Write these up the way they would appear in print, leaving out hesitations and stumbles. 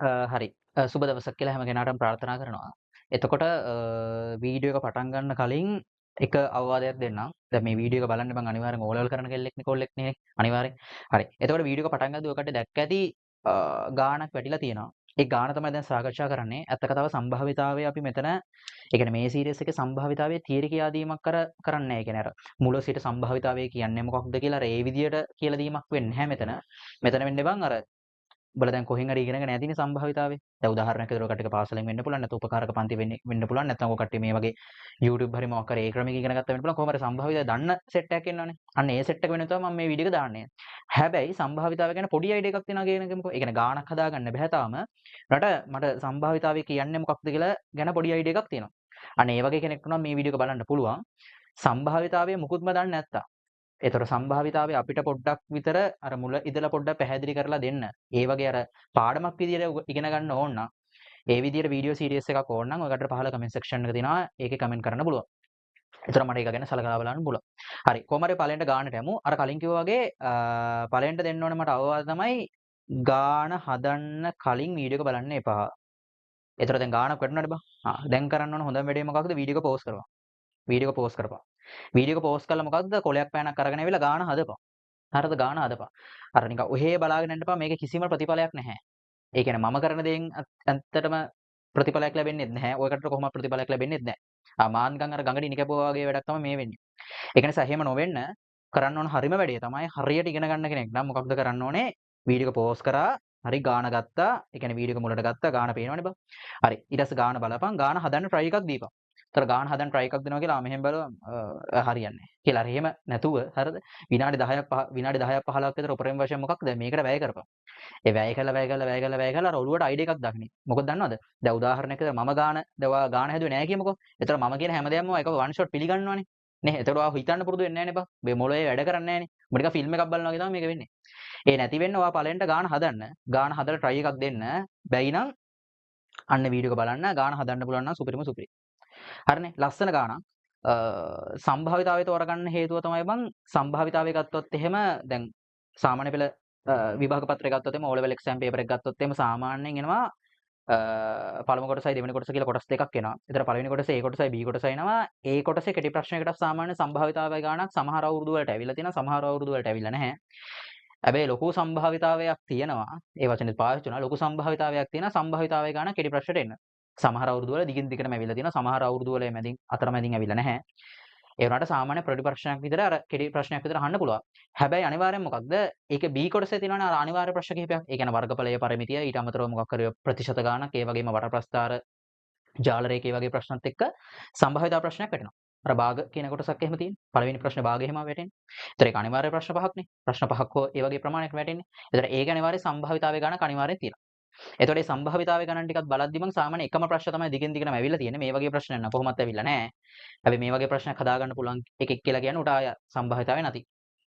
හරි. සුබ දවසක් කියලා හැම කෙනාටම ප්‍රාර්ථනා කරනවා. එතකොට වීඩියෝ එක පටන් ගන්න කලින් එක අවවාදයක් දෙන්නම්. දැන් මේ වීඩියෝ එක බලන්න මම අනිවාර්යෙන් ඕ ලෙවල් කරන කෙල්ලෙක්නේ කොල්ලෙක් නේ අනිවාර්යෙන්. හරි. එතකොට වීඩියෝ එක පටන් ගද්දී ඔකට දැක්ක ඇති ගාණක් වැටිලා තියෙනවා. ඒ ගාණ තමයි දැන් සාකච්ඡා කරන්නේ. ඇත්ත කතාව සම්භාවිතාවය අපි මෙතන ඒ කියන්නේ මේ සීරීස් එකේ සම්භාවිතාවයේ තියරි කියා දීමක් කරන්නේ නැහැ. ඒ කියන්නේ අර මුල සිට සම්භාවිතාවය කියන්නේ මොකක්ද කියලා අර ඒ විදියට කියලා දීමක් වෙන්නේ නැහැ මෙතන. මෙතන වෙන්නේ බං අර උඹලා දැන් කොහෙන් හරි ඉගෙනගෙන නැතිනේ සම්භාවිතාවේ. දැන් උදාහරණයක් විදිහට කට්ටියක පාසලෙන් වෙන්න පුළුවන් නැත්නම් උපකාරක පන්ති වෙන්න පුළුවන් නැත්නම් ඔය කට්ටිය මේ වගේ YouTube හරි මොකක් හරි ඒ ක්‍රමයක ඉගෙන ගත්තා වෙන්න පුළුවන්. කොහොම හරි සම්භාවිතාවය දන්න සෙට් එකක් ඉන්නවනේ. අන්න ඒ සෙට් එක වෙන තමයි මම මේ වීඩියෝ එක දාන්නේ. හැබැයි සම්භාවිතාවය ගැන පොඩි අයිඩියා එකක් තියෙනවා කියන එකමකෝ. ඒ කියන්නේ ගාණක් හදාගන්න බෑ තාම. මට සම්භාවිතාවය කියන්නේ මොකක්ද කියලා ගැන පොඩි අයිඩියා එකක් තියෙනවා. අන්න ඒ වගේ කෙනෙක්ට නම් මේ වීඩියෝ එක බලන්න පුළුවන්. සම්භාවිතාවය මුකුත්ම දන්නේ නැත්තම් ඒතර සම්භාවිතාවය අපිට පොඩ්ඩක් විතර අර මුල ඉඳලා පොඩ්ඩක් පැහැදිලි කරලා දෙන්න. ඒ වගේ අර පාඩමක් විදියට ඉගෙන ගන්න ඕන නම් ඒ විදියට වීඩියෝ සීරීස් එකක් ඕන නම් ඔයකට පහළ කමෙන්ට් සෙක්ෂන් එක තියෙනවා. ඒකේ කමෙන්ට් කරන්න පුළුවන්. ඒතර මට ඒක ගැන සලකලා බලන්න පුළුවන්. හරි. කොහොම හරි පළවෙනිට ගානට යමු. අර කලින් කිව්වා වගේ පළවෙනිට දෙන්න ඕනේ මට අවවාද තමයි ගාන හදන්න කලින් වීඩියෝ එක බලන්න එපා. ඒතර දැන් ගානක් වැටුණාද බං? දැන් කරන්න ඕන හොඳම වැඩේ මොකක්ද? වීඩියෝ එක පෝස් කරපන්. වීඩියෝ එක පෝස් කරපන්. වීඩියෝ එක පෝස් කළා මොකද්ද? කොලයක් පෑනක් අරගෙන ඇවිල්ලා ගාන හදපන්. හරිද ගාන හදපන්. අර නිකන් ඔහේ බලාගෙන ඉන්න එපා මේකේ කිසිම ප්‍රතිඵලයක් නැහැ. ඒ කියන්නේ මම කරන දේෙන් ඇත්තටම ප්‍රතිඵලයක් ලැබෙන්නේ නැහැ. ඔයකට කොහොමද ප්‍රතිඵලයක් ලැබෙන්නේ නැහැ. මාන් නිකන් අර ගඟ ඩිනි කැපුවා වගේ වැඩක් තමයි මේ වෙන්නේ. ඒක නිසා එහෙම නොවෙන්න කරන්න ඕන හරිම වැඩේ තමයි හරියට ඉගෙන ගන්න කෙනෙක් නම් මොකක්ද කරන්න ඕනේ? වීඩියෝ එක පෝස් කරා, හරි ගාන ගත්තා. ඒ කියන්නේ වීඩියෝ එක මුලට ගත්තා, ගාන පේනවනේ බං. හරි. ඊට පස්සේ ගාන බලපන්, ගාන හදන්න try එකක් දීපන්. ඒතර ගාන හදන්න try එකක් දෙනවා කියලා මෙහෙම බලුවා හරියන්නේ නැහැ. කියලා. හරි එහෙම නැතුව හරිද? විනාඩි 10ක් 15ක් විතර උපරිම වශයෙන් මොකක්ද මේකට වැය කරපන්. ඒ වැය කළා අර ඔළුවට අයිඩියා එකක් දාගන්න. මොකද දන්නවද? දැන් උදාහරණයක් විදිහට මම ගාන දවා ගාන හැදුවේ නැහැ කියමුකෝ. ඒතර මම කියන හැමදේම එක වන් ෂොට් පිළිගන්නවනේ. නේ? ඒතර ඔයා හිතන්න පුරුදු වෙන්නේ නැහැ නේ බං. මේ මොළේ වැඩ කරන්නේ නැහැ නේ. උඹ නිකන් ෆිල්ම් එකක් බලනවා වගේ තමයි මේක වෙන්නේ. ඒ නැති වෙන්න ඔයා පළවෙනිට ගාන හදන්න. ගාන හදලා try එකක් දෙන්න. බැයි නම් අන්න වීඩියෝ එක බලන්න. ගාන හදන්න පුළුවන් නම් සුපිරිම සුපිරි. හරිනේ ලස්සන ගානක් සම්භාවිතාවය තෝරගන්න හේතුව තමයි බං සම්භාවිතාවය ගත්තොත් එහෙම දැන් සාමාන්‍ය පෙළ විභාග පත්‍රය ගත්තොත් එහෙම O level exam paper එක ගත්තොත් එහෙම සාමාන්‍යයෙන් එනවා පළමු කොටසයි දෙවෙනි කොටස කියලා කොටස් දෙකක් එනවා. ඒතර පළවෙනි කොටසේ A කොටසයි B කොටසයි එනවා. A කොටසේ කෙටි ප්‍රශ්නයකට සාමාන්‍ය සම්භාවිතාවය ගානක් සමහර අවුරුදු වලට ඇවිල්ලා තියෙනවා සමහර අවුරුදු වලට ඇවිල්ලා නැහැ. හැබැයි ලොකු සම්භාවිතාවයක් තියෙනවා. ඒ වචනේ පාවිච්චි කරනවා. ලොකු සම්භාවිතාවයක් තියෙනවා සම්භාවිතාවය ගානක් කෙටි ප්‍රශ්නට එන්න. සමහර අවුරුදු වල දිගින් දිගටම ඇවිල්ලා තියෙනවා. සමහර අවුරුදු වල මැදින් අතරමැදින් ඇවිල්ලා නැහැ. ඒ වුණාට සාමාන්‍ය ප්‍රති ප්‍රශ්නයක් විතර අර කෙටි ප්‍රශ්නයක් විතර අහන්න පුළුවන්. හැබැයි අනිවාර්යෙන් මොකක්ද? ඒකේ B කොටසේ තියෙනවනේ අර අනිවාර්ය ප්‍රශ්න කිහිපයක්. ඒ කියන්නේ වර්ගඵලයේ පරිමිතිය ඊට අමතරව මොකක් හරි ප්‍රතිශත ගාණක් ඒ වගේම වට ප්‍රස්ථාර ජාල රේඛේ වගේ ප්‍රශ්නත් එක්ක සම්භාවිතා ප්‍රශ්නයක් වැටෙනවා. අර භාග කියන කොටසක් එහෙම තියෙන්නේ. පළවෙනි ප්‍රශ්නේ භාගය එහෙම වැටෙන්නේ. ඒතර ඒක අනිවාර්ය ප්‍රශ්න පහක්නේ. ප්‍රශ්න පහක් හෝ ඒ වගේ ප්‍රමාණයක් වැටෙන්නේ. ඒතර ඒක අනිවාර්ය සම්භාවිතාවය ගණන් අනිවාර්යෙන් තියෙනවා. එතකොට මේ සම්භාවිතාවය ගණන් ටිකක් බලද්දි මම සාමාන්‍ය එකම ප්‍රශ්න තමයි දිගින් දිගටම ඇවිල්ලා තියෙන්නේ. මේ වගේ ප්‍රශ්න නෑ කොහොමත් ඇවිල්ලා නෑ. හැබැයි මේ වගේ ප්‍රශ්නයක් හදාගන්න පුළුවන් එකෙක් කියලා කියන්නේ උට ආය සම්භාවිතාවය නැති.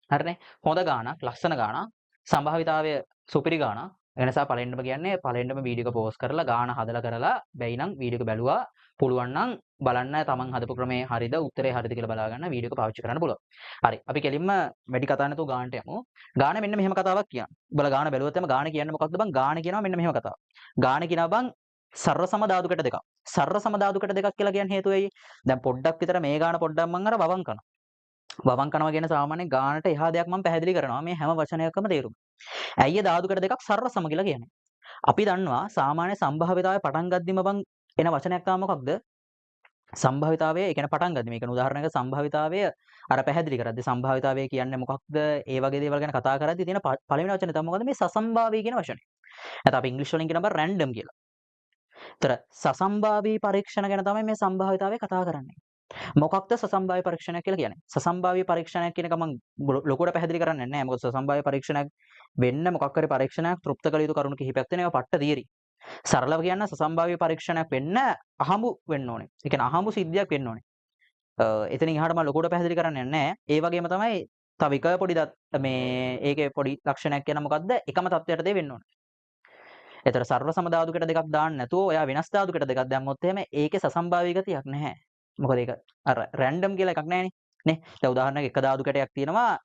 හරිනේ. හොඳ ගාණක්, ලස්සන ගාණක්, සම්භාවිතාවය සුපිරි ගාණක්. ඒ නිසා පළවෙනිම කියන්නේ පළවෙනිම වීඩියෝ එක පෝස්ට් කරලා ගාණ හදලා කරලා බැයි නම් වීඩියෝ එක බැලුවා. පුළුවන් නම් බලන්න තමන් හදපු ක්‍රමේ හරිද උත්තරේ හරිද කියලා බලා ගන්න වීඩියෝ එක පාවිච්චි කරන්න පුළුවන්. හරි. අපි කෙලින්ම වැඩි කතා නැතුව ගාණට යමු. ගාණ මෙන්න මෙහෙම කතාවක් කියනවා. උඹලා ගාණ බැලුවොත් එම ගාණ කියන්නේ මොකක්ද බං? ගාණ කියනවා මෙන්න මෙහෙම කතාවක්. ගාණ කියනවා බං සර්ව සම ධාතු කට දෙකක්. සර්ව සම ධාතු කට දෙකක් කියලා කියන හේතුව ඇයි? දැන් පොඩ්ඩක් විතර මේ ගාණ පොඩ්ඩක් මම අර වවම් කරනවා. වවම් කරනවා කියන සාමාන්‍ය ගාණට එහා දෙයක් මම පැහැදිලි කරනවා. මේ හැම වචනයකම තේරුම. ඇයි ඒ ධාතු කට දෙකක් සර්ව සම කියලා කියන්නේ? අපි දන්නවා සාමාන්‍ය සම්භාවිතාවය පටන් ගද්දිම බං එන වචනයක් තමයි මොකක්ද? සම්භාවිතාවය ඒ කියන්නේ පටන් ගද්දි මේක උදාහරණයක සම්භාවිතාවය අර පැහැදිලි කරද්දි සම්භාවිතාවය කියන්නේ මොකක්ද? ඒ වගේ දේවල් ගැන කතා කරද්දි තියෙන පළවෙනි වචනේ තමයි මොකද්ද? මේ සසම්භාවී කියන වචනේ. නැත්නම් අපි ඉංග්‍රීසි වලින් කියනවා රැන්ඩම් කියලා. ඒතර සසම්භාවී පරීක්ෂණ ගැන තමයි මේ සම්භාවිතාවය කතා කරන්නේ. මොකක්ද සසම්භාවී පරීක්ෂණයක් කියලා කියන්නේ? සසම්භාවී පරීක්ෂණයක් කියන එක මම ලොකුවට පැහැදිලි කරන්නේ නැහැ. මොකද සසම්භාවී පරීක්ෂණයක් වෙන්න මොකක් හරි පරීක්ෂණයක් තෘප්ත කළ යුතු කරුණු කිහිපයක් තියෙනවා. ඒවා පට්ට තියරි. සරලව කියන්න සසම්භාවී පරීක්ෂණයක් වෙන්න අහඹු වෙන්න ඕනේ. ඒ කියන්නේ අහඹු සිද්ධියක් වෙන්න ඕනේ. එතනින් එහාට මම ලොකුවට පැහැදිලි කරන්නේ නැහැ. ඒ වගේම තමයි තව එක පොඩි මේ ඒකේ පොඩි ලක්ෂණයක් කියන මොකද්ද? එකම තත්ත්වයට දෙ වෙන්න ඕනේ. ඒතර සර්ව සම ධාතු කට දෙකක් දාන්න නැතුව ඔයා වෙනස් ධාතු කට දෙකක් දැම්මොත් එහෙම ඒකේ සසම්භාවී ගතියක් නැහැ. මොකද ඒක අර රැන්ඩම් කියලා එකක් නැහැනේ. නේ? දැන් උදාහරණයක් එක ධාතු කැටයක් තියෙනවා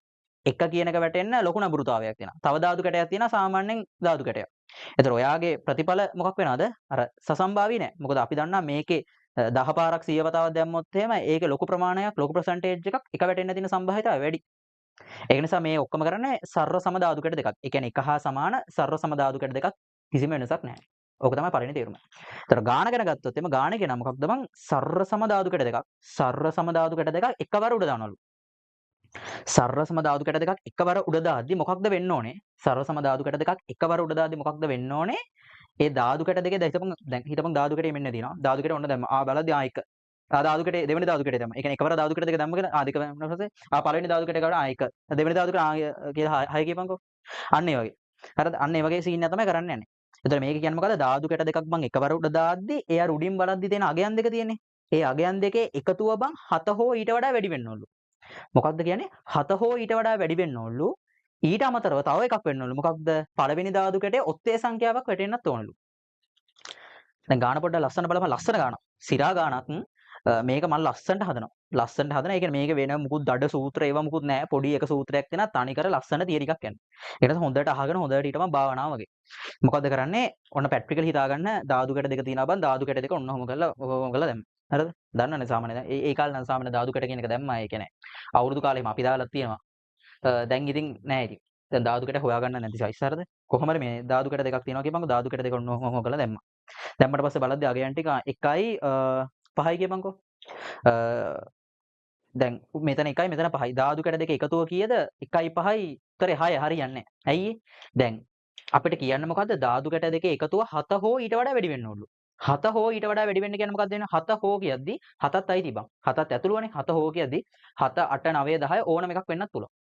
එක කියන එක වැටෙන්න ලොකු නඹුරුතාවයක් තියෙනවා. තව ධාතු කැටයක් තියෙනවා සාමාන්‍යයෙන් ධාතු කැටයක්. එතකොට ඔයාගේ ප්‍රතිඵල මොකක් වෙනවද? අර සසම්භාවී නෑ. මොකද අපි දන්නා මේකේ 10 පාරක් 100 වතාවක් දැම්මොත් එහෙම ඒකේ ලොකු ප්‍රමාණයක් ලොකු percentage එකක් එක වැටෙන්න තියෙන සම්භාවිතාවය වැඩි. ඒක නිසා මේ ඔක්කොම කරන්නේ සර්ව සම ධාතු කැට දෙකක්. ඒ කියන්නේ එක හා සමාන සර්ව සම ධාතු කැට දෙකක් කිසිම වෙනසක් නැහැ. ඕක තමයි පළවෙනි තේරුම. ඒතර ගාන ගැන ගත්තොත් එimhe ගාන කියන මොකක්ද බං? සර්ව සම ධාතු කැට දෙකක්. සර්ව සම ධාතු කැට දෙකක් එකවර උඩ දානවලු. සර්ව සම ධාතු කැට දෙකක් එකවර උඩ දාද්දි මොකක්ද වෙන්න ඕනේ? සර්ව සම ධාතු කැට දෙකක් එකවර උඩ දාද්දි මොකක්ද වෙන්න ඕනේ? ඒ ධාතු කැට දෙකේ දැන් හිතපන් ධාතු කැටේ මෙන්න තියෙනවා. ධාතු කැටේ ඔන්න දැම්ම. බලද්දි එක. ධාතු කැටේ දෙවෙනි ධාතු කැටේ දැම්ම. ඒ කියන්නේ එකවර ධාතු කැට දෙක දැම්ම කියලා දෙක වෙන පස්සේ පළවෙනි ධාතු කැටේ ගාවට එක. දෙවෙනි ධාතු කැටේ කියලා 6 කියපන්කෝ. අන්න ඒ වගේ. හරිද? අන්න ඒ වගේ සීන් එක තමයි කරන්න යන්නේ. එතකොට මේක කියන්නේ මොකද්ද? ධාතු කැට දෙකක් බං එකවර උඩ දාද්දි එයා උඩින් බලද්දි තියෙන අගයන් දෙක තියෙන්නේ. ඒ අගයන් දෙකේ එකතුව බං 7 හෝ ඊට වඩා වැඩි වෙන්න ඕනලු. මොකක්ද කියන්නේ? 7 හෝ ඊට වඩා වැඩි වෙන්න ඕනලු. ඊට අමතරව තව එකක් වෙන්න ඕනලු. මොකක්ද? පළවෙනි ධාතු කැටේ ඔත්තේ සංඛ්‍යාවක් වැටෙන්නත් ඕනලු. දැන් ගාන පොඩ්ඩක් ලස්සන බලපන් ලස්සන ගානක්. සිරා ගානක් මේක මම ලස්සනට හදනවා. ලස්සනට හදන. ඒ කියන්නේ මේක වෙන මුකුත් දඩ සූත්‍ර ඒවා මුකුත් නැහැ. පොඩි එක සූත්‍රයක් තියෙනවා. තනිකර ලස්සන තියරි එකක් යන්නේ. ඒක නිසා හොඳට අහගෙන හොඳට ඊටම භාවනාව වගේ. මොකද්ද කරන්නේ? ඔන්න ප්‍රැක්ටිකල් හිතාගන්න ධාතු කැට දෙක තියෙනවා බං. ධාතු කැට දෙක ඔන්න ඔහොම කරලා දැම්ම. හරිද? දන්නවනේ සාමාන්‍යයෙන්. ඒ කාලේ නම් සාමාන්‍ය ධාතු කැට කියන එක දැම්මා. ඒ කියන්නේ අවුරුදු කාලෙම අපි දාලා තියෙනවා. දැන් ඉතින් නෑ ඉතින්. දැන් ධාතු කැට හොයාගන්න නැති සයිස් හරිද? කොහොමද මේ ධාතු කැට දෙකක් තියෙනවා කියපන්කෝ. ධාතු කැට දෙක ඔන්න ඔහොම කරලා දැම්මා. දැම්මට පස්සේ බලද්දි අගයන් ටික 1යි 5යි කියපන්කෝ. දැන් මෙතන 1යි මෙතන 5යි. ධාතු කැට දෙක එකතුව කීයද? 1යි 5යි උත්තරේ 6 හරියන්නේ නැහැ. ඇයි දැන් අපිට කියන්න මොකද්ද? ධාතු කැට දෙකේ එකතුව 7 හෝ ඊට වඩා වැඩි වෙන්න ඕනලු. 7 හෝ ඊට වඩා වැඩි වෙන්න කියන්නේ මොකක්ද වෙන්නේ? 7 හෝ කියද්දි 7ත් අයි තිබන්. 7ත් ඇතුළුවනේ. 7 හෝ කියද්දි 7 8 9 10 ඕනම එකක් වෙන්නත් පුළුවන්.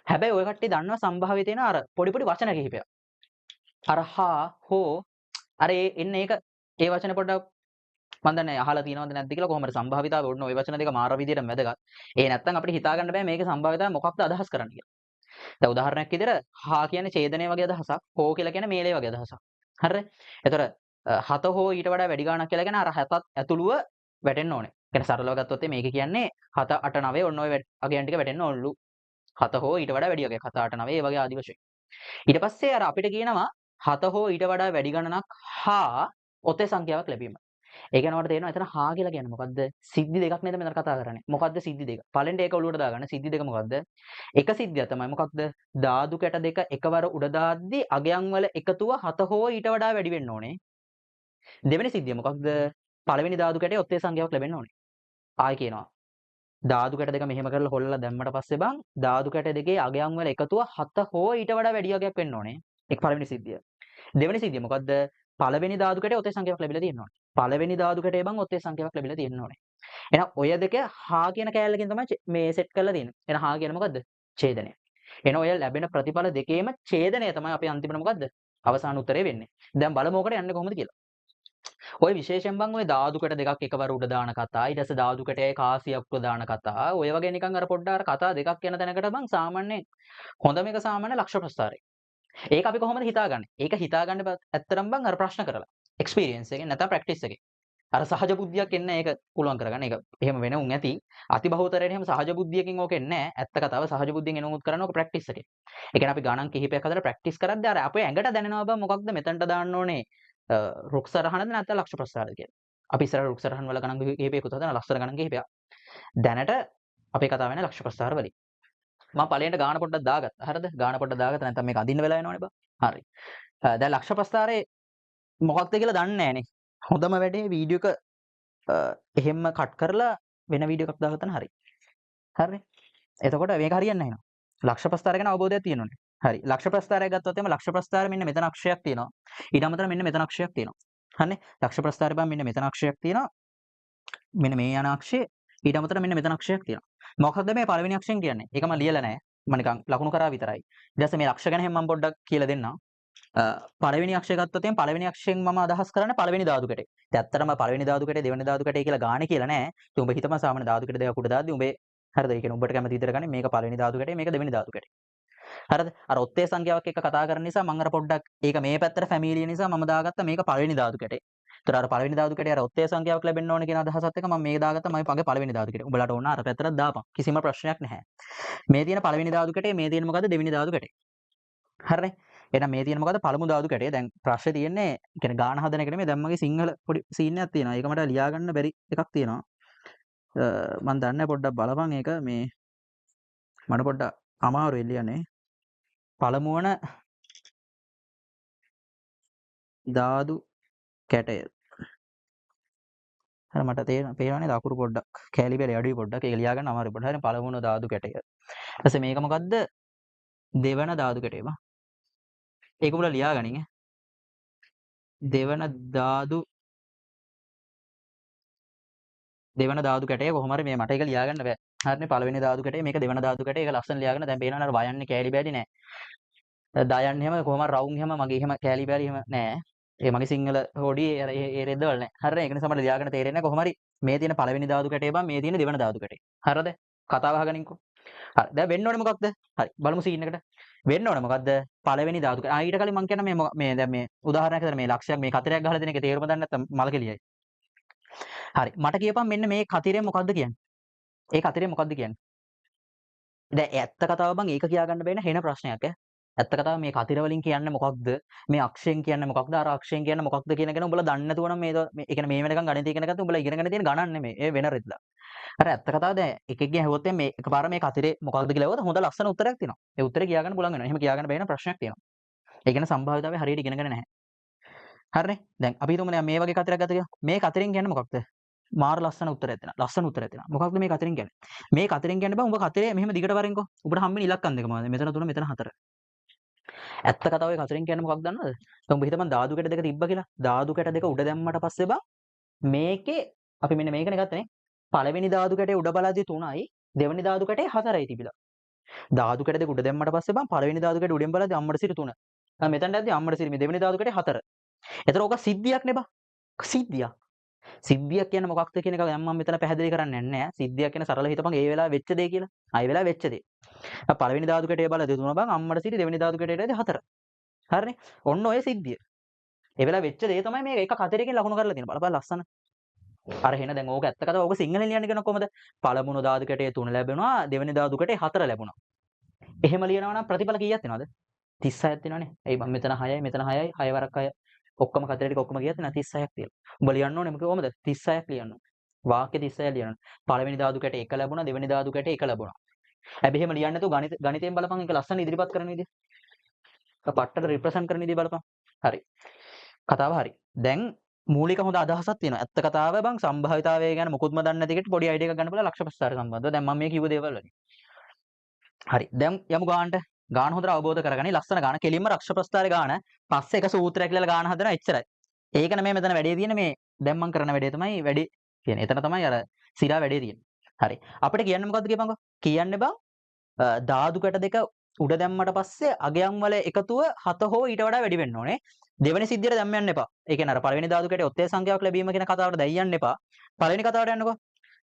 හැබැයි ඔය කට්ටිය දන්නවා සම්භාව්‍ය තියෙන අර පොඩි පොඩි වචන කිහිපයක්. අර හා හෝ අර එන්නේ ඒක ඒ වචන පොඩ්ඩක් මම දන්නේ අහලා තියෙනවද නැද්ද කියලා කොහොමද සම්භාවිතාවය ඔන්න ඔය වචන දෙක මාර විදියට වැදගත්. ඒ නැත්තම් අපිට හිතා ගන්න බෑ මේකේ සම්භාවිතාවය මොකක්ද අදහස් කරන්න කියලා. දැන් උදාහරණයක් විදියට හා කියන්නේ ඡේදනය වගේ අදහසක්, හෝ කියලා කියන්නේ මේලේ වගේ අදහසක්. හරිද? ඒතර 7 හෝ ඊට වඩා වැඩි ගාණක් කියලා කියන අර 7ත් ඇතුළුව වැටෙන්න ඕනේ. කියන්නේ සරලව ගත්තොත් මේක කියන්නේ 7 8 9 ඔන්න ඔය අගයන් ටික වැටෙන්න ඕනලු. 7 හෝ ඊට වඩා වැඩි අගයක් 7 8 9 ඒ වගේ ආදි වශයෙන්. ඊට පස්සේ අර අපිට කියනවා 7 හෝ ඊට වඩා වැඩි ගණනක් හා ඔතේ සංඛ්‍යාවක් ලැබීම. ඒ කියන්නේ ඔයාලට තේරෙනවා එතන හා කියලා කියන්නේ මොකද්ද? සිද්ධි දෙකක් නේද මෙතන කතා කරන්නේ. මොකද්ද සිද්ධි දෙක? පළවෙනි ඒක ඔලුවට දාගන්න. සිද්ධි දෙක මොකද්ද? එක සිද්ධියක් තමයි මොකක්ද? ධාතු කැට දෙක එකවර උඩ දාද්දි අගයන් වල එකතුව 7 හෝ ඊට වඩා වැඩි වෙන්න ඕනේ. දෙවෙනි සිද්ධිය මොකක්ද? පළවෙනි ධාතු කැටේ ඔත්තේ සංඛ්‍යාවක් ලැබෙන්න ඕනේ. ආයි කියනවා. ධාතු කැට දෙක මෙහෙම කරලා හොල්ලලා දැම්මට පස්සේ බං ධාතු කැට දෙකේ අගයන් වල එකතුව 7 හෝ ඊට වඩා වැඩි අගයක් වෙන්න ඕනේ. ඒක පළවෙනි සිද්ධිය. දෙවෙනි සිද්ධිය මොකද්ද? පළවෙනි ධාතු කැටේ ඔතේ සංඛ්‍යාවක් ලැබිලා තියෙන්න ඕනේ. පළවෙනි ධාතු කැටේ බං ඔතේ සංඛ්‍යාවක් ලැබිලා තියෙන්න ඕනේ. එහෙනම් ඔය දෙක හා කියන කෑල්ලකින් තමයි මේ සෙට් කරලා තියෙන්නේ. එහෙනම් හා කියන්නේ මොකද්ද? ඡේදනය. එහෙනම් ඔය ලැබෙන ප්‍රතිඵල දෙකේම ඡේදනය තමයි අපි අන්තිමට මොකද්ද? අවසාන උත්තරේ වෙන්නේ. දැන් බලමු ඔකට යන්නේ කොහොමද කියලා. ඔය විශේෂයෙන් බං ඔය ධාතු කැට දෙකක් එකවර උඩ දාන කතා, ඊට පස්සේ ධාතු කැටේ කාසියක් උඩ දාන කතා, ඔය වගේ නිකන් අර පොඩ්ඩක් අර කතා දෙකක් යන තැනකට බං සාමාන්‍යයෙන් හොඳම එක සාමාන්‍ය ලක්ෂ්‍ය ප්‍රස්ථාරය. ඒක අපි කොහොමද හිතාගන්නේ? ඒක හිතාගන්න ඇත්තටම බං අර ප්‍රශ්න කරලා. එක්ස්පීරියන්ස් එකෙන් නැත්නම් ප්‍රැක්ටිස් එකෙන්. අර සහජ බුද්ධියක් එන්න ඒක පුළුවන් කරගන්න. ඒක එහෙම වෙන උන් ඇති. අතිබහුතරයට එහෙම සහජ බුද්ධියකින් ඕක එන්නේ නැහැ. ඇත්ත කතාව සහජ බුද්ධියෙන් එනමුත් කරන්න ඕක ප්‍රැක්ටිස් එකෙන්. ඒ කියන්නේ අපි ගණන් කිහිපයක් හදලා ප්‍රැක්ටිස් කරද්දී අර අපේ ඇඟට දැනෙනවා බං මොකක්ද මෙතනට දාන්න ඕනේ රුක් සරහනද නැත්නම් ලක්ෂ්‍ය ප්‍රස්ථාරද කියලා. අපි ඉස්සර රුක් සරහන් වල ගණන් කිහිපයකුත් හදන ලස්සන ගණන් කිහිපයක්. දැනට අපේ කතාව වෙන්නේ ලක්ෂ්‍ය ප්‍රස්ථාර වලින්. මම පළවෙනිට ගාන පොඩ්ඩක් දාගත්තා. හරිද? ගාන පොඩ්ඩක් දාගත්තා නැත්නම් මේක අදින්න වෙලා යනවනේ බං. හරි. දැන් ලක්ෂ්‍ය ප්‍රස්ථාරේ මොකක්ද කියලා දන්නේ නැහනේ. හොඳම වැඩේ වීඩියෝ එක එහෙම්ම කට් කරලා වෙන වීඩියෝ එකක් දාගත්තා නම් හරි. හරිනේ. එතකොට මේක හරියන්නේ නැහැ නේද? ලක්ෂ්‍ය ප්‍රස්ථාරය ගැන අවබෝධයක් තියෙනවනේ. හරි. ලක්ෂ්‍ය ප්‍රස්ථාරය ගත්තොත් එimhe ලක්ෂ්‍ය ප්‍රස්ථාරය මෙන්න මෙතන අක්ෂයක් තියෙනවා. ඊට අමතරව මෙන්න මෙතන අක්ෂයක් තියෙනවා. හරිනේ. ලක්ෂ්‍ය ප්‍රස්ථාරය බං මෙන්න මෙතන අක්ෂයක් තියෙනවා. මෙන්න මේ යන අක්ෂය ඊට අමතරව මෙන්න මෙතන අක්ෂයක් තියෙනවා. මොකක්ද මේ පළවෙනි අක්ෂයෙන් කියන්නේ? ඒක මම ලියලා නැහැ. මම නිකන් ලකුණු කරා විතරයි. ඊට පස්සේ මේ ලක්ෂ ගැන හැම මම පොඩ්ඩක් කියලා දෙන්නම්. පළවෙනි අක්ෂය ගත්තොත් එම් පළවෙනි අක්ෂයෙන් මම අදහස් කරන්නේ පළවෙනි ධාතු කැටේ. ඉතින් ඇත්තටම පළවෙනි ධාතු කැටේ දෙවෙනි ධාතු කැටේ කියලා ගානේ කියලා නැහැ. ඉතින් උඹ හිතම සාමාන්‍ය ධාතු කැට දෙකක් උඩ දාද්දි උඹේ හරිද? ඒ කියන්නේ උඹට කැමති විදිහට ගන්නේ මේක පළවෙනි ධාතු කැටේ මේක දෙවෙනි ධාතු කැටේ. හරිද? අර ඔත්තේ සංඛ්‍යාවක් එක්ක කතා කරන නිසා මම අර පොඩ්ඩක් ඒක මේ පැත්තට ෆැමිලිය නිසා මම දාගත්තා මේක පළවෙනි ධාතු කැටේ. ඒතර අර පළවෙනි ධාතු කැටේ අර ඔත්තේ සංඛ්‍යාවක් ලැබෙන්න ඕනේ කියන අදහසත් එක්ක මම මේක දාගත්තා මම මගේ පළවෙනි ධාතු කැටේ. උඹලට ඕන අර පැත්තට දාපන්. කිසිම ප්‍රශ්නයක් නැහැ. මේ තියෙන පළවෙනි ධාතු කැටේ මේ තියෙන මොකද්ද දෙවෙනි ධාතු කැටේ. හරිනේ. එහෙනම් මේ තියෙන මොකද්ද? පළමු ධාතු කැටය. දැන් ප්‍රශ්නේ තියෙන්නේ කියන්නේ ගාන හදන එක නෙමෙයි. දැන් මගේ සිංහල පොඩි සීන් එකක් තියෙනවා. ඒක මට ලියා ගන්න බැරි එකක් තියෙනවා. මම දන්නේ පොඩ්ඩක් බලපන් ඒක මේ මට පොඩ්ඩක් අමාරුයි ලියන්නේ. පළමු වන ධාතු කැටය. හරි මට පේනවනේ අකුරු පොඩ්ඩක් කැලි බැලි අඩුයි පොඩ්ඩක්. ඒක ලියා ගන්න අමාරුයි පොඩ්ඩක්. හරි පළමු වන ධාතු කැටය. ඊට පස්සේ මේක මොකද්ද? දෙවන ධාතු කැටය බං. ඒක උඹලා ලියා ගනින් ඈ. දෙවන ධාතු කැටය කොහොම හරි මේ මට ඒක ලියා ගන්න බෑ. හරිනේ පළවෙනි ධාතු කැටය මේක දෙවන ධාතු කැටය ඒක ලස්සන ලියා ගන්න. දැන් පේනවනේ අර වයන්නේ කැලි බැලි නෑ. දයන් එහෙම කොහොම හරි රවුම් එහෙම මගේ එහෙම කැලි බැලි එහෙම නෑ. ඒ මගේ සිංහල හොඩි ඒ රෙද්දවල නෑ. හරිනේ ඒක නිසා මට ලියා ගන්න තේරෙන්නේ නැහැ කොහොම හරි මේ තියෙන පළවෙනි ධාතු කැටය බං මේ තියෙන දෙවන ධාතු කැටය. හරිද? කතාව අහගනින්කෝ. හරි දැන් වෙන්න ඕනේ මොකක්ද? හරි බලමු සීන් එකට. වෙන්න ඕනේ මොකද්ද? පළවෙනි ධාතු කැටය. ඊට කලින් මම කියන මේ දැන් මේ උදාහරණයක් විතර මේ ලක්ෂයක් මේ කතරයක් ගහලා දෙන එකේ තේරුම දන්නේ නැත්නම් මල කෙලියයි. හරි මට කියපන් මෙන්න මේ කතරේ මොකද්ද කියන්නේ? ඒ කතරේ මොකද්ද කියන්නේ? දැන් ඇත්ත කතාව බං ඒක කියා ගන්න බැහැ නේ හෙන ප්‍රශ්නයක් ඈ. ඇත්ත කතාව මේ කතිර වලින් කියන්නේ මොකක්ද? මේ අක්ෂයෙන් කියන්නේ මොකක්ද? අර අක්ෂයෙන් කියන්නේ මොකක්ද කියන එක උඹලා දන්නේ නැතුව නම් මේ ඒ කියන්නේ මේ වෙනකන් ගණිතය ඉගෙන ගත්ත උඹලා ඉගෙනගෙන තියෙන ගණන් නෙමෙයි. ඒ වෙන රෙද්දලා. අර ඇත්ත කතාව දැන් එකෙක්ගෙන් ඇහුවොත් මේ එකපාර මේ කතිරේ මොකක්ද කියලා ඇහුවොත් හොඳ ලස්සන උත්තරයක් තියෙනවා. ඒ උත්තරේ කියා ගන්න පුළුවන් වෙනවා. එහෙම කියා ගන්න බැහැ න ප්‍රශ්නයක් තියෙනවා. ඒ කියන්නේ සම්භාවිතාවය හරියට ඉගෙනගෙන නැහැ. හරිනේ? දැන් අපි හිතමු දැන් මේ වගේ කතරයක් ගත්ත කියලා. මේ කතරෙන් කියන්නේ මොකක්ද? මාර ලස්සන උත්තරයක් දෙනවා. ලස්සන උත්තරයක් දෙනවා. මොකක්ද මේ කතරෙන් කියන්නේ? මේ කතරෙන් කියන්නේ බං උඹ කතරේ මෙහෙම දිගට වරින්කෝ. උඹට හම්බෙන ඉලක්කම් දෙක මොනවද? මෙතන 3 මෙතන 4. ඇත්ත කතාව ඔය කතරෙන් කියන්නේ මොකක්ද දන්නවද? උඹ හිතපන් ධාතු කැට දෙක තිබ්බ කියලා. ධාතු කැට දෙක උඩ දැම්මට පස්සේ බං මේකේ අපි මෙන්න මේකනේ ගත්තනේ. පළවෙනි ධාතු කැටේ උඩ බලද්දි 3යි දෙවෙනි ධාතු කැටේ 4යි තිබිලා. ධාතු කැට දෙක උඩ දැම්මට පස්සේ බං පළවෙනි ධාතු කැටේ උඩෙන් බලද්දි අම්මට සිට 3. දැන් මෙතනට ඇද්දි අම්මට සිට මේ දෙවෙනි ධාතු කැටේ 4. එතන ඕක සිද්ධියක් නේ බං. සිද්ධියක්. සිද්ධියක් කියන්නේ මොකක්ද කියන එක දැන් මම මෙතන පැහැදිලි කරන්නේ නැහැ. සිද්ධියක් කියන සරල හිතපන් ඒ වෙලාව වෙච්ච දේ කියලා. ආයෙ වෙලාව වෙච්ච දේ. පළවෙනි ධාතු කැටේ බලද්දි 3 බං අම්මට සිට දෙවෙනි ධාතු කැටේට 4. හරිනේ. ඔන්න ඔය සිද්ධිය. ඒ වෙලාව වෙච්ච දේ තමයි මේ එක කතරකින් ලකුණු කරලා තියෙන. බලපන් ලස්සන. අර හෙන දැන් ඕක ඇත්ත කතාව ඕක සිංහලෙන් ලියන්න කියන කොහමද? පළමුණු ධාතු කැටේ 3 ලැබුණා, දෙවෙනි ධාතු කැටේ 4 ලැබුණා. එහෙම ලියනවා නම් ප්‍රතිඵල කීයක් වෙනවද? 36ක් තියෙනවනේ. එයි මම මෙතන 6යි, මෙතන 6යි, 6 වරක් 6. ඔක්කොම කතරේ ටික ඔක්කොම ගියත් නේ 36ක් තියෙනවා. උඹ ලියන්න ඕනේ මොකද? 36ක් ලියන්න ඕනේ. වාක්‍ය 36ක් ලියන්න ඕනේ. පළවෙනි ධාතු කැටේ 1 ලැබුණා, දෙවෙනි ධාතු කැටේ 1 ලැබුණා. හැබැයි එහෙම ලියන්නේ නැතුව ගණිතයෙන් බලපන් ඒක ලස්සන ඉදිරිපත් කරන විදිය. ඒක පට්ටට රිප්‍රසන්ට් කරන විදිය බලපන්. හරි. කතාව හරි. දැන් මූලික හොඳ අදහසක් තියෙනවා. ඇත්ත කතාව බං සම්භාවිතාවය ගැන මොකුත්ම දන්නේ නැති කෙනෙක්ට පොඩි අයිඩියා එකක් ගන්න පුළුවන් ලක්ෂ ප්‍රස්ථාර සම්බන්ධව. දැන් මම මේ කිව්ව දේවල් වලින්. හරි. දැන් යමු ගානට. ගාන හොඳට අවබෝධ කරගනි. ලස්සන ගාන. කෙලින්ම ලක්ෂ ප්‍රස්ථාරේ ගාන. පස්සේ එක සූත්‍රයක් කියලා ගාන හදනවා එච්චරයි. ඒක නෙමෙයි මෙතන වැඩේ තියෙන්නේ මේ දැන් මම කරන වැඩේ තමයි වැඩි කියන්නේ. එතන තමයි අර සිරා වැඩේ තියෙන්නේ. හරි. අපිට කියන්න මොකද්ද කියපන්කෝ? කියන්නේ බං ධාතු කැට දෙක උඩ දැම්මට පස්සේ අගයන් වල එකතුව 7 හෝ ඊට වඩා වැඩි වෙන්න ඕනේ. දෙවෙනි සිද්ධියට දැම්ම යන්න එපා. ඒ කියන්නේ අර පළවෙනි ධාතු කැටේ ඔත්තේ සංඛ්‍යාවක් ලැබීම කියන කතාවට දැන් යන්න එපා. පළවෙනි කතාවට යන්නකෝ.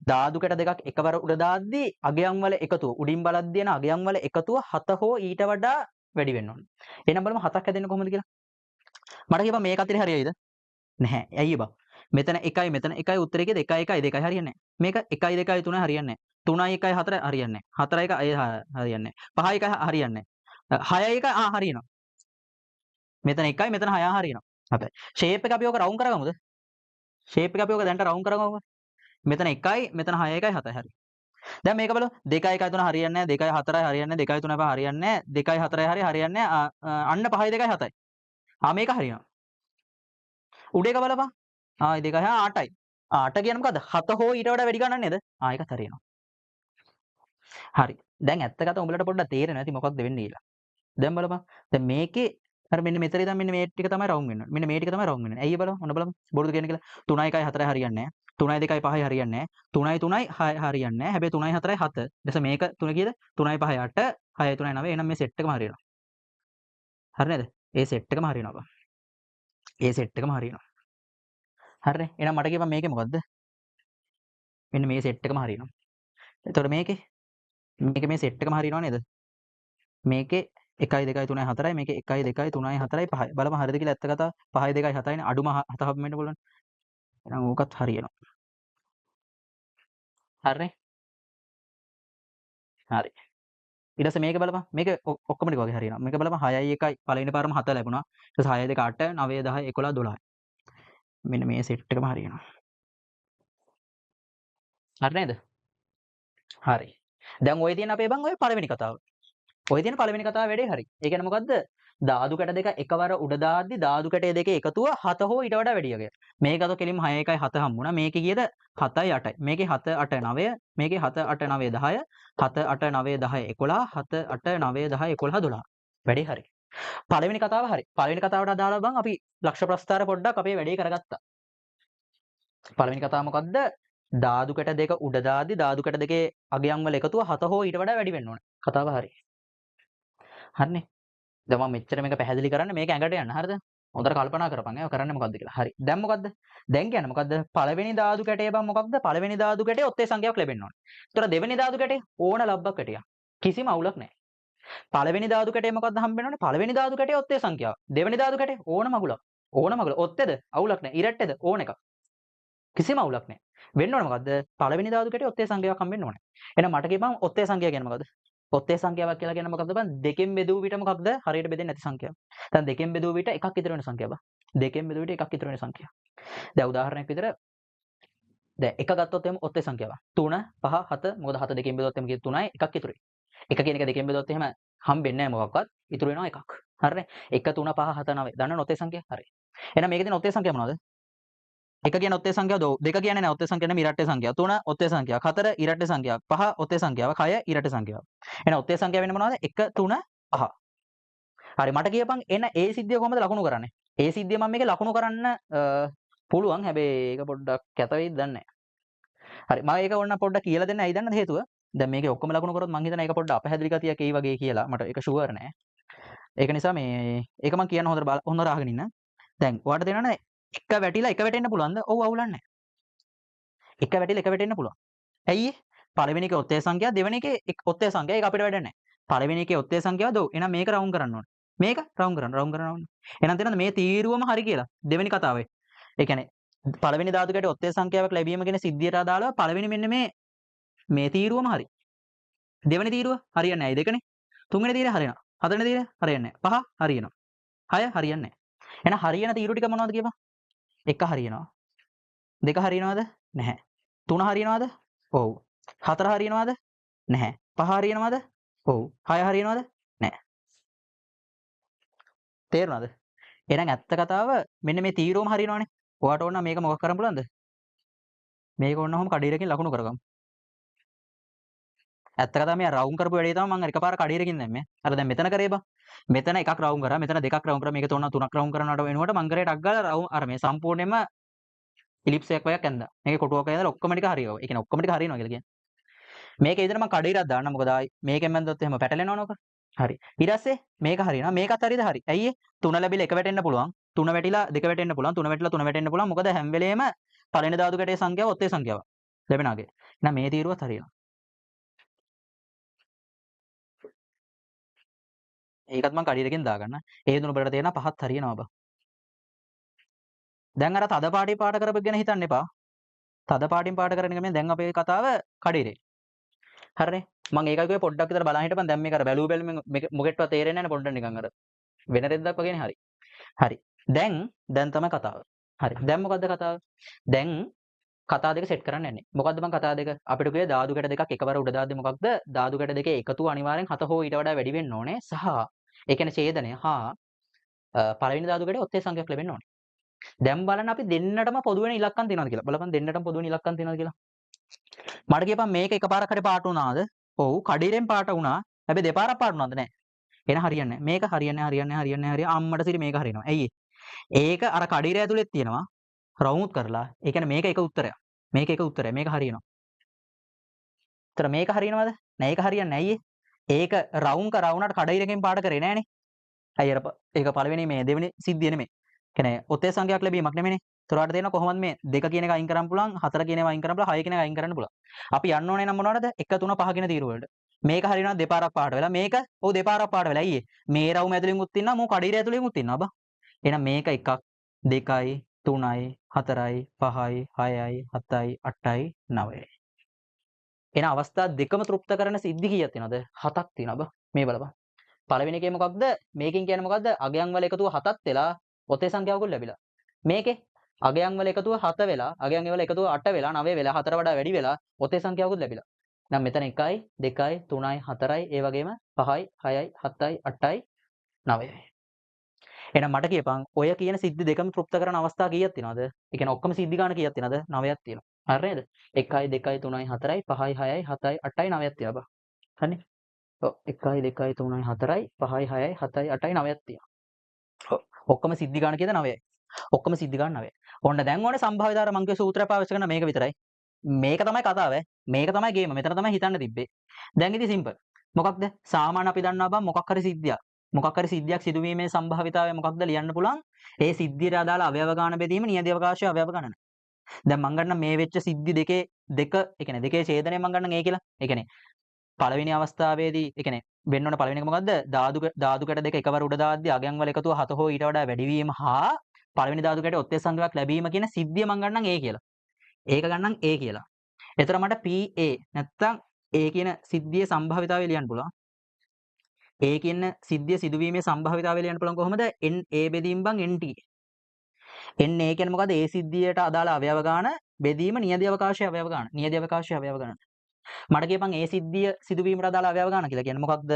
ධාතු කැට දෙකක් එකවර උඩ දාද්දී අගයන් වල එකතුව උඩින් බලද්දී එන අගයන් වල එකතුව 7 හෝ ඊට වඩා වැඩි වෙන්න ඕනේ. එහෙනම් බලමු 7ක් හැදෙන්නේ කොහොමද කියලා. මට කියපන් මේ කතරේ හරියයිද? නැහැ. ඇයි බං? මෙතන 1යි මෙතන 1යි උත්තරේ කීයද? 1 1 2යි හරියන්නේ නැහැ. මේක 1යි 2යි 3යි හරියන්නේ නැහැ. 3යි 1යි 4යි හරියන්නේ නැහැ. 4යි 1යි හරියන්නේ නැහැ. 5යි 1යි හරියන්නේ නැහැ. 6යි 1යි හරියනවා. මෙතන 1යි මෙතන 6යි හරියනවා. හරි. ෂේප් එක අපි ඕක රවුන්ඩ් කරගමුද? ෂේප් එක අපි ඕක දැන්ට රවුන්ඩ් කරගමුද? මෙතන 1යි මෙතන 6යි 1යි 7යි හරි. දැන් මේක බලමු 2යි 1යි 3 හරියන්නේ නැහැ. 2යි 4යි හරියන්නේ නැහැ. 2යි 3යි 5 හරියන්නේ නැහැ. 2යි 4යි හරියන්නේ නැහැ. අන්න 5යි 2යි 7යි. මේක හරියනවා. උඩ එක බලපන්. 2යි 8යි. 8 කියන්නේ මොකද්ද? 7 හෝ ඊට වඩා වැඩි ගණන් නේද? ඒකත් හරියනවා. හරි. දැන් ඇත්ත කතාව උඹලට පොඩ්ඩක් තේරෙන්නේ නැති මොකක්ද වෙන්නේ කියලා. දැන් බලපන්. දැන් මේකේ අර මෙන්න මෙතන ඉඳන් මෙන්න මේ ටික තමයි රවුම් වෙන්න ඕනේ. මෙන්න මේ ටික තමයි රවුම් වෙන්න ඕනේ. ඇයි බලමු. ඔන්න බලමු. බොරුද කියන්නේ කියලා. 3යි 1යි 4යි හරියන්නේ නැහැ. 3යි 2යි 5යි හරියන්නේ නැහැ. 3යි 3යි 6යි හරියන්නේ නැහැ. හැබැයි 3යි 4යි 7. ඊට මේක 3 කීයද? 3යි 5යි 8, 6යි 3යි 9. එහෙනම් මේ සෙට් එකම හරියනවා. හරි නේද? ඒ සෙට් එකම හරියනවා බං. ඒ සෙට් එකම හරියනවා. හරිනේ. එහෙනම් මට කියපන් මේකේ මොකද්ද? මෙන්න මේ සෙට් එකම හරියනවා. එතකොට මේකේ මේ සෙට් එකම හරියනවා නේද? මේකේ 1යි 2යි 3යි 4යි මේකේ 1යි 2යි 3යි 4යි 5යි. බලමු හරියද කියලා ඇත්ත කතාව. 5යි 2යි 7යිනේ අඩුම 7 හම්බ වෙන්න පුළුවන්. එහෙනම් ඕකත් හරියනවා. හරිනේ? හරි. ඊට පස්සේ මේක බලපන්. මේක ඔක්කොම ටික වගේ හරියනවා. මේක බලපන් 6යි 1යි පළවෙනි පාරම 7 ලැබුණා. ඊට පස්සේ 6 2 8 9 10 11 12. මෙන්න මේ සෙට් එකම හරියනවා. හරි නේද? හරි. දැන් ඔය තියෙන අපේ බං ඔය පළවෙනි කතාව. ඔය තියෙන පළවෙනි කතාව වැඩේ හරි. ඒ කියන්නේ මොකද්ද? ධාතු කැට දෙක එකවර උඩ දාද්දි ධාතු කැටේ දෙකේ එකතුව 7 හෝ ඊට වඩා වැඩි වගේ. මේක අද කෙලින්ම 6 1යි 7 හම්බුණා. මේකේ කීයද? 7යි 8යි. මේකේ 7 8 9, මේකේ 7 8 9 10, 7 8 9 10 11, 7 8 9 10 11 12. වැඩේ හරි. පළවෙනි කතාව හරි. පළවෙනි කතාවට අදාළව බං අපි ලක්ෂ ප්‍රස්ථාර පොඩ්ඩක් අපේ වැඩේ කරගත්තා. පළවෙනි කතාව මොකද්ද? ධාතු කැට දෙක උඩ දාද්දි ධාතු කැට දෙකේ අගයන් වල එකතුව 7 හෝ ඊට වඩා වැඩි වෙන්න ඕනේ. කතාව හරි. හරිනේ. දැන් මම මෙච්චර මේක පැහැදිලි කරන්නේ මේක ඇඟට යන්න. හරිද? හොඳට කල්පනා කරපන් ඒක කරන්නේ මොකද්ද කියලා. හරි. දැන් මොකද්ද? දැන් කියන්නේ මොකද්ද? පළවෙනි ධාතු කැටේ බං මොකක්ද? පළවෙනි ධාතු කැටේ ඔත්තේ සංඛ්‍යාවක් ලැබෙන්න ඕනේ. ඒතර දෙවෙනි ධාතු කැටේ ඕන ලබ්බක් කැටියක්. කිසිම අවුලක් නැහැ. පළවෙනි ධාතු කැටේ මොකද්ද හම්බෙන්න ඕනේ? පළවෙනි ධාතු කැටේ ඔත්තේ සංඛ්‍යාව. දෙවෙනි ධාතු කැටේ ඕන මගුලක්. ඕන මගුල. ඔත්තේද? අවුලක් නැහැ. ඉරට්ටේද? ඕන එකක්. කිසිම අවුලක් නැහැ. වෙන්න ඕනේ මොකද්ද? පළවෙනි ධාතු කැටේ ඔත්තේ සංඛ්‍යාවක් හම්බෙන්න ඕනේ. එහෙනම් මට කියපන් ඔත්තේ සංඛ්‍යාව කියන්නේ මොකද්ද? ඔත්තේ සංඛ්‍යාවක් කියලා කියන්නේ මොකක්ද බං? දෙකෙන් බෙදුව විට මොකක්ද? හරියට බෙදෙන්නේ නැති සංඛ්‍යාව. දැන් දෙකෙන් බෙදුව විට එකක් ඉතුරු වෙන සංඛ්‍යාව බං. දෙකෙන් බෙදුව විට එකක් ඉතුරු වෙන සංඛ්‍යාව. දැන් උදාහරණයක් විතර දැන් එක ගත්තොත් එහෙම ඔත්තේ සංඛ්‍යාව. 3 5 7 මොකද 7 දෙකෙන් බෙදුවොත් එහෙම 3යි එකක් ඉතුරුයි. එක කියන එක දෙකෙන් බෙදුවොත් එහෙම හම්බෙන්නේ නැහැ මොකක්වත්. ඉතුරු වෙනවා එකක්. හරිනේ. 1 3 5 7 9. දන්නවනේ ඔත්තේ සංඛ්‍යාව? හරි. එහෙනම් මේකේ තියෙන ඔත්තේ සංඛ්‍යාව මොනවද? එක කියන්නේ ඔත්තේ සංඛ්‍යාව දෙක කියන්නේ නැහැ ඔත්තේ සංඛ්‍යාව නෙමෙයි ඉරට්ටේ සංඛ්‍යාව. 3 ඔත්තේ සංඛ්‍යාව. 4 ඉරට්ටේ සංඛ්‍යාව. 5 ඔත්තේ සංඛ්‍යාව. 6 ඉරට්ටේ සංඛ්‍යාව. එහෙනම් ඔත්තේ සංඛ්‍යාව වෙන්නේ මොනවද? 1 3 5. හරි මට කියපන් එන ඒ සිද්ධිය කොහොමද ලකුණු කරන්නේ? ඒ සිද්ධිය මම මේකේ ලකුණු කරන්න පුළුවන්. හැබැයි ඒක පොඩ්ඩක් කැත වෙයිද දන්නේ නැහැ. හරි මම ඒක ඕන්න පොඩ්ඩක් කියලා දෙන්න. ඇයි දන්නද හේතුව? දැන් මේකේ ඔක්කොම ලකුණු කරොත් මං හිතන්නේ ඒක පොඩ්ඩක් අපහැදිලි ගතියක් එයි වගේ කියලා. මට ඒක ෂුවර් නෑ. ඒක නිසා මේ ඒක මං කියන්න හොඳට අහගෙන ඉන්න. දැන් ඔයාලට තේරෙනවද එක වැටිලා එක වැටෙන්න පුළුවන්ද? ඔව් අවුලක් නැහැ. එක වැටිලා එක වැටෙන්න පුළුවන්. ඇයි ඒ? පළවෙනි එකේ ඔත්තේ සංඛ්‍යාව දෙවෙනි එකේ ඔත්තේ සංඛ්‍යාව ඒක අපිට වැඩක් නැහැ. පළවෙනි එකේ ඔත්තේ සංඛ්‍යාව දෝ. එහෙනම් මේක රවුන්ඩ් කරන්න ඕනේ. මේක රවුන්ඩ් කරන්න. එහෙනම් තේරෙනවද මේ තීරුවම හරි කියලා. දෙවෙනි කතාවේ. ඒ කියන්නේ පළවෙනි ධාතු කැටේ ඔත්තේ සංඛ්‍යාවක් ලැබීම කියන සිද්ධියට අදාළව පළවෙනි මෙන්න මේ තීරුවම හරි. දෙවෙනි තීරුව හරියන්නේ නැහැ. දෙකනේ. තුන්වෙනි තීරය හරියනවා. හතරවෙනි තීරය හරියන්නේ නැහැ. පහ හරියනවා. හය හරියන්නේ නැහැ. එහෙනම් හරියන තීරු ටික මොනවද කියපන්? එක හරියනවා. දෙක හරියනවද? නැහැ. තුන හරියනවද? ඔව්. හතර හරියනවද? නැහැ. පහ හරියනවද? ඔව්. හය හරියනවද? නැහැ. තේරුණාද? එහෙනම් ඇත්ත කතාව මෙන්න මේ තීරුවම හරියනවනේ. ඔයාට ඕන නම් මේක මොකක් කරන්න පුළුවන්ද? මේක ඕනනම් කඩේරකින් ලකුණු කරගමු. ඇත්ත කතාව මේ රවුම් කරපු වැඩේ තමයි මම එකපාර කඩේරකින් දැම්මේ. අර දැන් මෙතන කරේ බං. මෙතන එකක් රවුම් කරා, මෙතන දෙකක් රවුම් කරා, මේක තුනක් රවුම් කරනවට වෙනුවට මං කරේ ටක් ගාලා රවුම් අර මේ සම්පූර්ණයෙන්ම ඉලිප්ස් එකක් වගේ ඇඳා. මේකේ කොටුවක් ඇඳලා ඔක්කොම ටික හරියව. ඒ කියන්නේ ඔක්කොම ටික හරියනවා කියලා කියන්නේ. මේකේ විතර මම කඩේරක් දාන්න. මොකද ආයි මේකෙන් බැන්දොත් එහෙම පැටලෙනවනේ ඔක. හරි. ඊට පස්සේ මේක හරියනවා. මේකත් හරියද හරි. ඇයි ඒ? 3 ලැබිලා 1 වැටෙන්න පුළුවන්. 3 වැටිලා 2 වැටෙන්න පුළුවන්. 3 වැටිලා 3 වැටෙන්න පුළුවන්. මොකද හැම වෙලේම පළවෙනි ධාතු කැටේ සංඛ්‍යාව ඔත්තේ සංඛ්‍යාව. ලැබෙනාගේ. එහෙනම් මේ තීරුවත් හරියනවා. ඒකත් මම කඩේරකින් දාගන්න. ඒ දුන බලට තේරෙනවා පහත් හරියනවා බා. දැන් අර තද පාටින් පාට කරපු ගැන හිතන්න එපා. තද පාටින් පාට කරන එක මේ දැන් අපේ කතාව කඩේරේ. හරිනේ. මම ඒකයි කිව්වේ පොඩ්ඩක් විතර බලන් හිටපන්. දැන් මේක අර බැලුව බැලමෙන් මොකෙටවත් තේරෙන්නේ නැහැ නේ පොඩ්ඩක් නිකන් අර වෙන රෙද්දක් වගේනේ හරි. හරි. දැන් තමයි කතාව. හරි. දැන් මොකද්ද කතාව? දැන් කතා දෙක සෙට් කරන්න යන්නේ. මොකද්ද මං කතා දෙක? අපිට කිව්වේ ධාතු කැට දෙකක් එකවර උඩ දාද්දි මොකක්ද? ධාතු කැට දෙකේ එකතුව අනිවාර්යෙන් 7 හෝ ඊට වඩා වැඩි වෙන්න ඕනේ. සහ ඒ කියන්නේ ඡේදනය හා පළවෙනි ධාතු කැටේ ඔත්තේ සංඛ්‍යාවක් ලැබෙන්න ඕනේ. දැන් බලන්න අපි දෙන්නටම පොදු වෙන ඉලක්කම් තියෙනවද කියලා. බලපන් දෙන්නටම පොදු වෙන ඉලක්කම් තියෙනවද කියලා. මට කියපන් මේක එකපාරක් හරි පාට වුණාද? ඔව් කඩේරෙන් පාට වුණා. හැබැයි දෙපාරක් පාට වුණාද නැහැ. එහෙනම් හරියන්නේ නැහැ. මේක හරියන්නේ අම්මට සිරි මේක හරියනවා. ඇයි ඒක අර කඩේර ඇතුලේ තියෙනවා. රවුමුත් කරලා. ඒ කියන්නේ මේක එක උත්තරයක්. මේක එක උත්තරයක්. මේක හරියනවා. ඒතර මේක හරියනවද? නෑ ඒක හරියන්නේ නැහැ. ඒක රවුම් කරා වුණාට කඩේරකින් පාට කරේ නෑනේ. ඇයි අර ඒක පළවෙනි මේ දෙවෙනි සිද්ධිය නෙමෙයි. කියන්නේ ඔත්තේ සංඛ්‍යාවක් ලැබීමක් නෙමෙයිනේ. ඒතරට තේරෙනවා කොහොමද මේ 2 කියන එක අයින් කරන්න පුළුවන්, 4 කියන ඒවා අයින් කරන්න පුළුවන්, 6 කියන එක අයින් කරන්න පුළුවන්. අපි යන්න ඕනේ නම් මොනවටද? 1 3 5 කියන තීරු වලට. මේක හරියනවා දෙපාරක් පාට වෙලා. මේක ඔව් දෙපාරක් පාට වෙලා. අයියේ මේ රවුම ඇතුලෙන් උත් ඉන්නවා, මෝ කඩේර ඇතුලෙන් උත් ඉන්නවා බා. එහෙනම් මේක 1ක් 2යි 3යි 4යි 5යි 6යි 7යි 8යි 9යි. එන අවස්ථා දෙකම තෘප්ත කරන සිද්ධි කීයක් තියෙනවද? 7ක් තියෙනවා බා. මේ බලපන්. පළවෙනි එකේ මොකක්ද? මේකෙන් කියන්නේ මොකද්ද? අගයන් වල එකතුව 7ක් වෙලා ඔතේ සංඛ්‍යාවකුත් ලැබිලා. මේකේ අගයන් වල එකතුව 7 වෙලා, අගයන් වල එකතුව 8 වෙලා, 9 වෙලා, 4 වඩා වැඩි වෙලා ඔතේ සංඛ්‍යාවකුත් ලැබිලා. නම් මෙතන 1යි, 2යි, 3යි, 4යි, ඒ වගේම 5යි, 6යි, 7යි, 8යි, 9යි. එහෙනම් මට කියපන් ඔය කියන සිද්ධි දෙකම තෘප්ත කරන අවස්ථා කීයක් තියෙනවද? ඒ කියන්නේ ඔක්කොම සිද්ධි ගන්න කීයක් තියෙනවද? 9ක් තියෙනවා. හරි නේද? 1යි 2යි 3යි 4යි 5යි 6යි 7යි 8යි 9ක් තියෙනවා බා. හරිනේ? ඔව් 1යි 2යි 3යි 4යි 5යි 6යි 7යි 8යි 9ක් තියෙනවා. ඔව්. ඔක්කොම සිද්ධි ගන්න කීයද 9යි. ඔක්කොම සිද්ධි ගන්න 9යි. ඔන්න දැන් ඕනේ සම්භාවිතාවර මං කිය සූත්‍රය පාවිච්චි කරන මේක විතරයි. මේක තමයි කතාව ඈ. මේක තමයි ගේම. මෙතන තමයි හිතන්න තිබ්බේ. දැන් ඉතින් සිම්පල්. මොකක්ද? සාමාන්‍ය අපි දන්නවා බං මොකක් හරි සිද්ධියක්. මොකක් හරි සිද්ධියක් සිදුවීමේ සම්භාවිතාවය මොකක්ද ලියන්න පුළුවන්? ඒ සිද්ධියට අදාළ අවයව ගාන බෙදීම නියත අවකාශය අවයව ගණන. දැන් මං ගන්න මේ වෙච්ච සිද්ධි දෙකේ දෙක ඒ කියන්නේ දෙකේ ඡේදනය මං ගන්න ඒ කියලා. ඒ කියන්නේ පළවෙනි අවස්ථාවේදී ඒ කියන්නේ වෙන්න ඕන පළවෙනි එක මොකද්ද? ධාතු කැට දෙක එකවර උඩ දාද්දී අගයන් වල එකතුව 7 හෝ ඊට වඩා වැඩි වීම හා පළවෙනි ධාතු කැටේ ඔත්තේ සංඛ්‍යාවක් ලැබීම කියන සිද්ධිය මං ගන්නම් ඒ කියලා. ඒක ගන්නම් ඒ කියලා. එතන මට PA නැත්තම් ඒ කියන සිද්ධියේ සම්භාවිතාවය ලියන්න පුළුවන්. ඒ කියන සිද්ධිය සිදුවීමේ සම්භාවිතාවය ලියන්න පුළුවන් කොහොමද? NA බෙදීම බං NT. NA කියන්නේ මොකද්ද? ඒ සිද්ධියට අදාළ අවයව ගාන බෙදීම නියත අවකාශයේ අවයව ගාන. නියත අවකාශයේ අවයව ගාන. මට කියපන් ඒ සිද්ධිය සිදුවීමට අදාළ අවයව ගාන කියලා කියන්නේ මොකක්ද?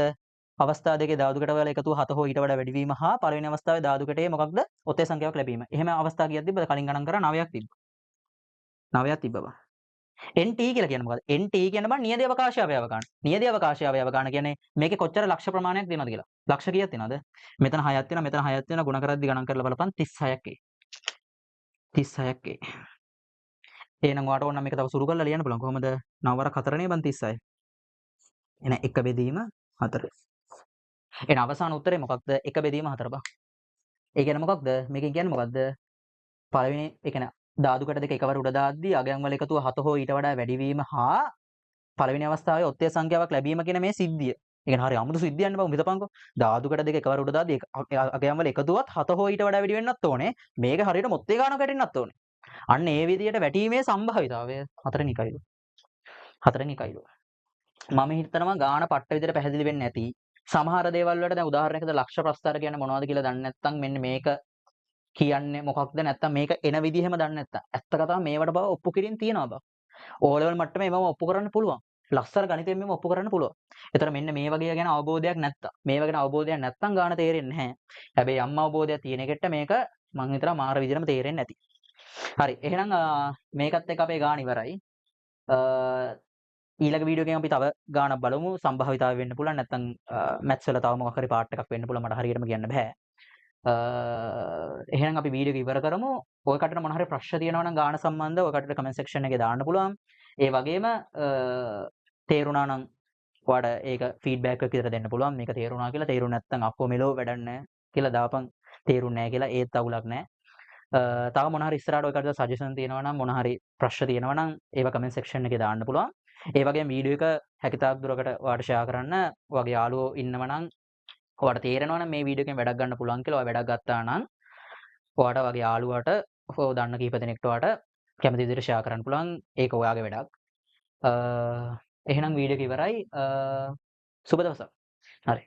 අවස්ථා දෙකේ ධාතු කැට වල එකතුව 7 හෝ ඊට වඩා වැඩි වීම හා පළවෙනි අවස්ථාවේ ධාතු කැටේ මොකක්ද? ඔත්තේ සංඛ්‍යාවක් ලැබීම. එහෙම අවස්ථා කීයක් තිබ්බද? කලින් ගණන් කරා 9ක් තිබ්බා. 9ක් තිබ්බා බං. NT කියලා කියන්නේ මොකද්ද? NT කියන්නේ බං නියත අවකාශය අවයව ගන්න. නියත අවකාශය අවයව ගන්න කියන්නේ මේකේ කොච්චර ලක්ෂ ප්‍රමාණයක් දෙනවද කියලා. ලක්ෂ කීයක් දෙනවද? මෙතන 6ක් තියෙනවා, මෙතන 6ක් තියෙනවා. ගුණ කරද්දි ගණන් කරලා බලපන් 36ක් එයි. 36ක් එයි. එහෙනම් ඔයාට ඕන නම් මේක තව සුළු කරලා ලියන්න පුළුවන්. කොහොමද? 9 වරක් 4 නේ බං 36. එහෙනම් 1 බෙදීම 4. එහෙනම් අවසාන උත්තරේ මොකක්ද? 1 බෙදීම 4 බං. ඒ කියන්නේ මොකක්ද? මේකෙන් කියන්නේ මොකක්ද? පළවෙනි ඒ කියන්නේ ධාතු කැට දෙක එකවර උඩ දාද්දී අගයන් වල එකතුව 7 හෝ ඊට වඩා වැඩි වීම හා පළවෙනි අවස්ථාවේ ඔත්තේ සංඛ්‍යාවක් ලැබීම කියන මේ සිද්ධිය. ඒ කියන්නේ හරි අමුතු සිද්ධියක් නේ බං හිතපන්කෝ. ධාතු කැට දෙක එකවර උඩ දාද්දී අගයන් වල එකතුවත් 7 හෝ ඊට වඩා වැඩි වෙන්නත් ඕනේ. මේක හරියට මොත්තේ ගානක් වැටෙන්නත් ඕනේ. අන්න ඒ විදිහට වැටීමේ සම්භාවිතාවය 4 නිකයිලු. 4 නිකයිලු. මම හිතනවා ගාන පට්ට විදිහට පැහැදිලි වෙන්නේ නැති. සමහර දේවල් වලට දැන් උදාහරණයකට ලක්ෂ ප්‍රස්ථාර කියන්නේ මොනවද කියලා දන්නේ නැත්නම් මෙන්න මේක කියන්නේ මොකක්ද නැත්නම් මේක එන විදිහම දන්නේ නැත්නම් ඇත්ත කතාව මේවට බව ඔප්පු කිරීම තියනවා බං. ඕ ලෙවල් මට්ටමේ මේවම ඔප්පු කරන්න පුළුවන්. ලස්සන ගණිතයෙන් මේව ඔප්පු කරන්න පුළුවන්. ඒතර මෙන්න මේ වගේ ගැන අවබෝධයක් නැත්තම් මේව ගැන අවබෝධයක් නැත්තම් ගාන තේරෙන්නේ නැහැ. හැබැයි අම්මා අවබෝධයක් තියෙන එකට මේක මං හිතනවා මාර විදිහටම තේරෙන්නේ නැති. හරි. එහෙනම් මේකත් එක්ක අපේ ගාන ඉවරයි. ඊළඟ වීඩියෝ එකෙන් අපි තව ගානක් බලමු. සම්භාවිතාවය වෙන්න පුළුවන් නැත්නම් මැත්ස් වල තව මොකක් හරි පාර්ට් එකක් වෙන්න පුළුවන්. මට හරියටම කියන්න බෑ. එහෙනම් අපි වීඩියෝ එක ඉවර කරමු. ඔය කටට මොන හරි ප්‍රශ්න තියෙනවා නම් ගාන සම්බන්ධව ඔය කටට කමෙන්ට් සෙක්ෂන් එකේ දාන්න පුළුවන්. ඒ වගේම තේරුණා නම් ඔයාට ඒක ෆීඩ්බැක් එකක් විතර දෙන්න පුළුවන්. මේක තේරුණා කියලා. තේරුණ නැත්නම් අප්පෝ මෙලෝ වැඩක් නැහැ කියලා දාපන්. තේරුන්නේ නැහැ කියලා ඒත් අවුලක් නැහැ. තව මොන හරි ඉස්සරහට ඔය කටට සජෙෂන් තියෙනවා නම් මොන හරි ප්‍රශ්න තියෙනවා නම් ඒව කමෙන්ට් සෙක්ෂන් එකේ දාන්න පුළුවන්. ඒ වගේම වීඩියෝ එක හැකිතාක් දුරකට ඔයාලට ෂෙයා කරන්න. ඔයාගේ යාළුවෝ ඉන්නව නම් ඔයාලට තේරෙනවා නම් මේ වීඩියෝ එකෙන් වැඩක් ගන්න පුළුවන් කියලා ඔයා වැඩක් ගත්තා නම් ඔයාට වගේ යාළුවාට ඔය දන්න කීප දෙනෙක්ට ඔයාට කැමති විදිහට ෂෙයා කරන්න පුළුවන්. ඒක ඔයාගේ වැඩක්. එහෙනම් වීඩියෝ එක ඉවරයි. සුබ දවසක්. හරි.